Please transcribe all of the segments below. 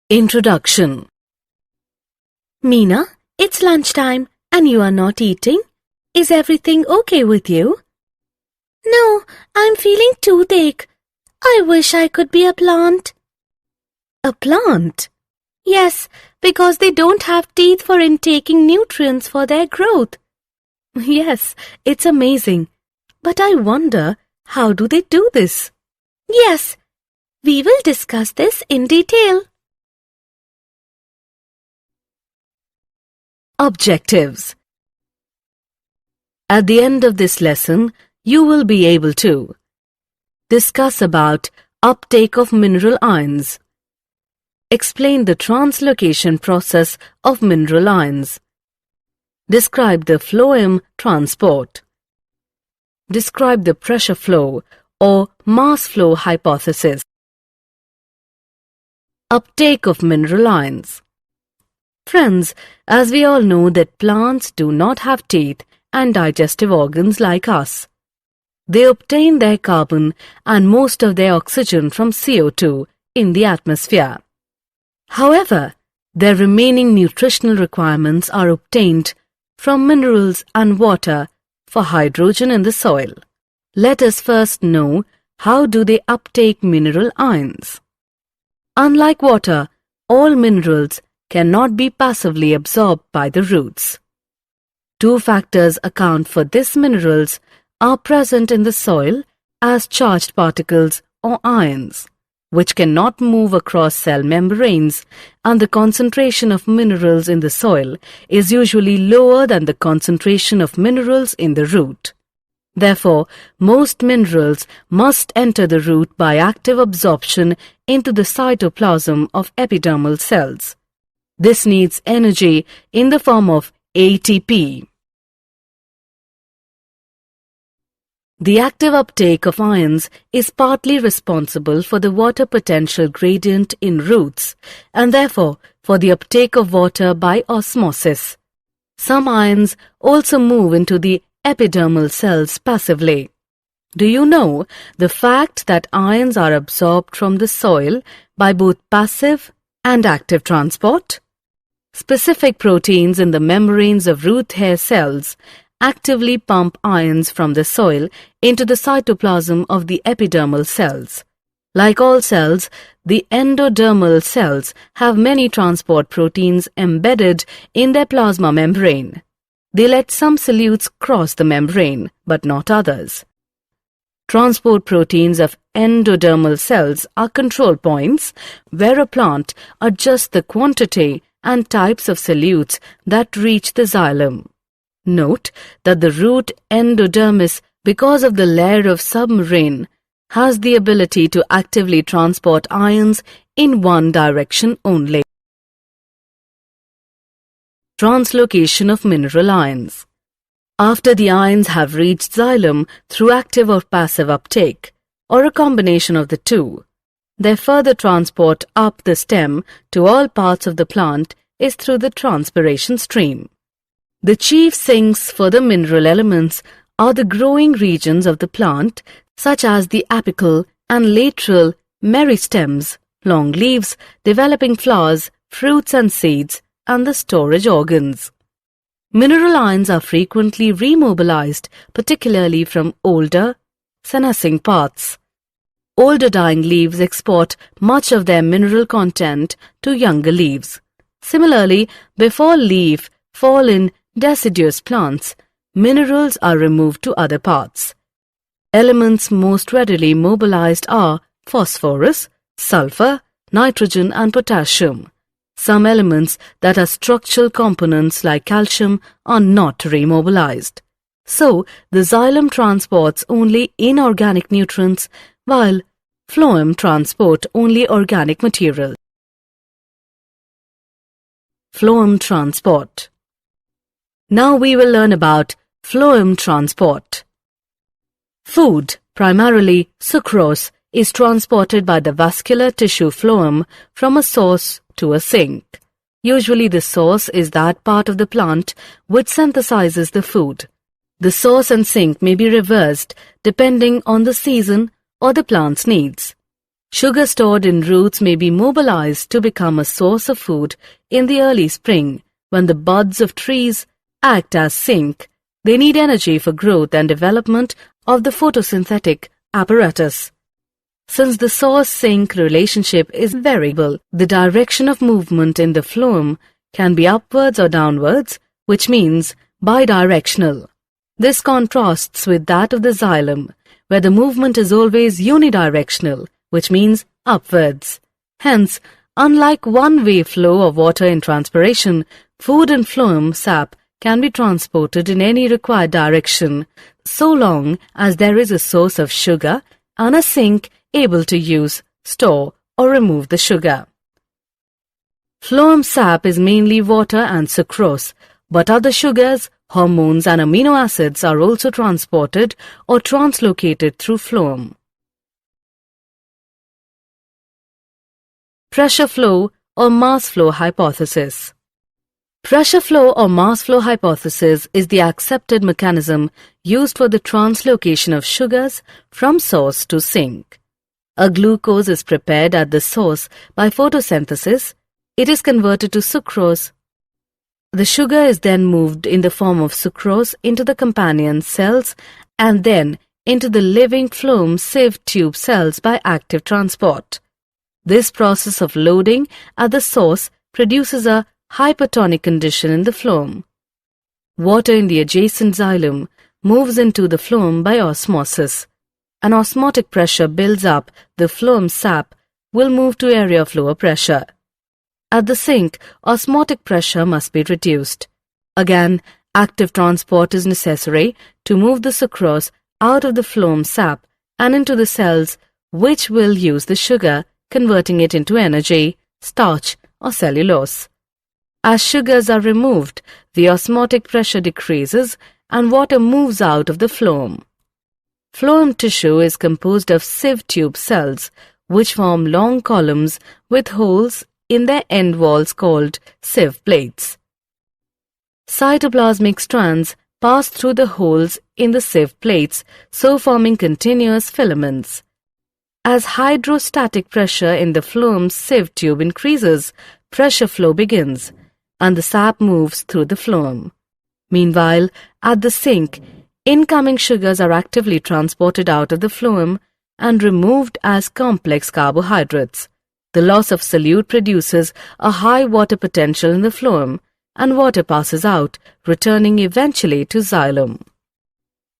Introduction. Meena, it's lunchtime and you are not eating. Is everything okay with you? No, I'm feeling toothache. I wish I could be a plant. A plant? Yes, because they don't have teeth for intaking nutrients for their growth. Yes, it's amazing. But I wonder, how do they do this? Yes, we will discuss this in detail. Objectives. At the end of this lesson, you will be able to discuss about uptake of mineral ions, explain the translocation process of mineral ions, describe the phloem transport, describe the pressure flow or mass flow hypothesis. Uptake of mineral ions. Friends, as we all know that plants do not have teeth and digestive organs like us. They obtain their carbon and most of their oxygen from CO2 in the atmosphere. However, their remaining nutritional requirements are obtained from minerals and water for hydrogen in the soil. Let us first know how do they uptake mineral ions. Unlike water, all minerals cannot be passively absorbed by the roots. Two factors account for these minerals are present in the soil as charged particles or ions, which cannot move across cell membranes, and the concentration of minerals in the soil is usually lower than the concentration of minerals in the root. Therefore, most minerals must enter the root by active absorption into the cytoplasm of epidermal cells. This needs energy in the form of ATP. The active uptake of ions is partly responsible for the water potential gradient in roots and therefore for the uptake of water by osmosis. Some ions also move into the epidermal cells passively. Do you know the fact that ions are absorbed from the soil by both passive and active transport? Specific proteins in the membranes of root hair cells actively pump ions from the soil into the cytoplasm of the epidermal cells. Like all cells, the endodermal cells have many transport proteins embedded in their plasma membrane. They let some solutes cross the membrane, but not others. Transport proteins of endodermal cells are control points where a plant adjusts the quantity and types of solutes that reach the xylem. Note that the root endodermis, because of the layer of submarine, has the ability to actively transport ions in one direction only. Translocation of mineral ions. After the ions have reached xylem through active or passive uptake, or a combination of the two, their further transport up the stem to all parts of the plant is through the transpiration stream. The chief sinks for the mineral elements are the growing regions of the plant, such as the apical and lateral meristems, long leaves, developing flowers, fruits and seeds, and the storage organs. Mineral ions are frequently remobilized, particularly from older, senescing parts. Older dying leaves export much of their mineral content to younger leaves. Similarly, before leaf fall in deciduous plants, minerals are removed to other parts. Elements most readily mobilized are phosphorus, sulfur, nitrogen and potassium. Some elements that are structural components like calcium are not remobilized. So, the xylem transports only inorganic nutrients while phloem transport only organic material. Phloem transport. Now we will learn about phloem transport. Food, primarily sucrose, is transported by the vascular tissue phloem from a source to a sink. Usually the source is that part of the plant which synthesizes the food. The source and sink may be reversed depending on the season or the plant's needs. Sugar stored in roots may be mobilized to become a source of food in the early spring when the buds of trees act as zinc. They need energy for growth and development of the photosynthetic apparatus. Since the source-sink relationship is variable, the direction of movement in the phloem can be upwards or downwards, which means bidirectional. This contrasts with that of the xylem, where the movement is always unidirectional, which means upwards. Hence, unlike one-way flow of water in transpiration, food in phloem sap can be transported in any required direction, so long as there is a source of sugar and a sink able to use, store, or remove the sugar. Phloem sap is mainly water and sucrose, but other sugars, hormones, and amino acids are also transported or translocated through phloem. Pressure flow or mass flow hypothesis. Pressure flow or mass flow hypothesis is the accepted mechanism used for the translocation of sugars from source to sink. A glucose is prepared at the source by photosynthesis. It is converted to sucrose. The sugar is then moved in the form of sucrose into the companion cells and then into the living phloem sieve tube cells by active transport. This process of loading at the source produces a hypertonic condition in the phloem. Water in the adjacent xylem moves into the phloem by osmosis. An osmotic pressure builds up, the phloem sap will move to area of lower pressure. At the sink, osmotic pressure must be reduced. Again, active transport is necessary to move the sucrose out of the phloem sap and into the cells which will use the sugar, converting it into energy, starch, or cellulose. As sugars are removed, the osmotic pressure decreases and water moves out of the phloem. Phloem tissue is composed of sieve tube cells, which form long columns with holes in their end walls called sieve plates. Cytoplasmic strands pass through the holes in the sieve plates, so forming continuous filaments. As hydrostatic pressure in the phloem sieve tube increases, pressure flow begins, and the sap moves through the phloem. Meanwhile, at the sink, incoming sugars are actively transported out of the phloem and removed as complex carbohydrates. The loss of solute produces a high water potential in the phloem, and water passes out, returning eventually to xylem.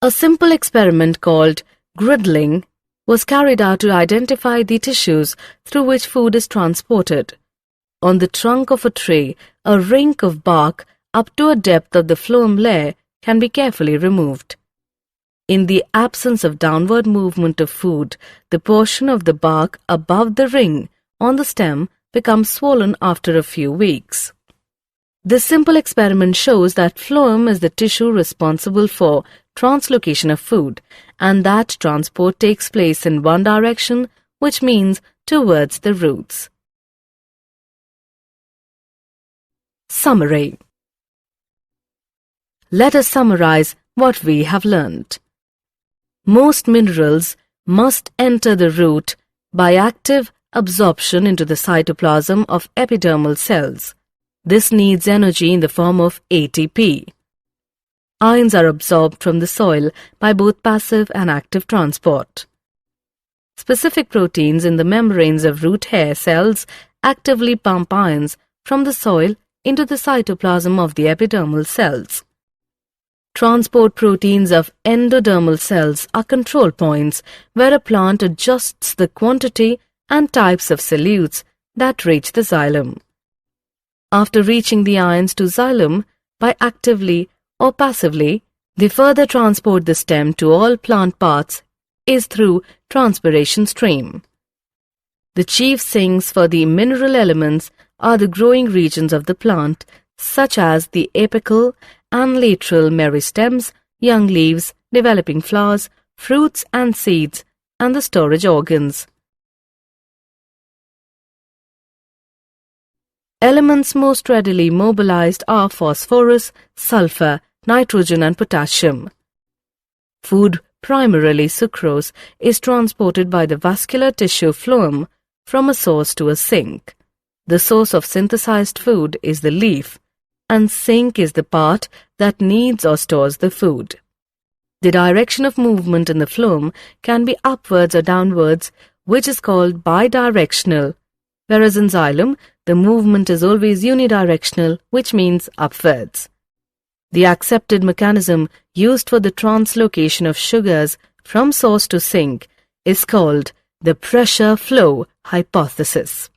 A simple experiment called griddling was carried out to identify the tissues through which food is transported. On the trunk of a tree, a ring of bark up to a depth of the phloem layer can be carefully removed. In the absence of downward movement of food, the portion of the bark above the ring on the stem becomes swollen after a few weeks. This simple experiment shows that phloem is the tissue responsible for translocation of food, and that transport takes place in one direction, which means towards the roots. Summary. Let us summarize what we have learned. Most minerals must enter the root by active absorption into the cytoplasm of epidermal cells. This needs energy in the form of ATP. Ions are absorbed from the soil by both passive and active transport. Specific proteins in the membranes of root hair cells actively pump ions from the soil into the cytoplasm of the epidermal cells. Transport proteins of endodermal cells are control points where a plant adjusts the quantity and types of solutes that reach the xylem. After reaching the ions to xylem by actively or passively, the further transport the stem to all plant parts is through transpiration stream. The chief sinks for the mineral elements are the growing regions of the plant, such as the apical and lateral meristems, young leaves, developing flowers, fruits and seeds, and the storage organs. Elements most readily mobilized are phosphorus, sulfur, nitrogen and potassium. Food primarily sucrose, is transported by the vascular tissue phloem from a source to a sink. The source of synthesized food is the leaf, and sink is the part that kneads or stores the food. The direction of movement in the phloem can be upwards or downwards, which is called bidirectional, whereas in xylem, the movement is always unidirectional, which means upwards. The accepted mechanism used for the translocation of sugars from source to sink is called the pressure flow hypothesis.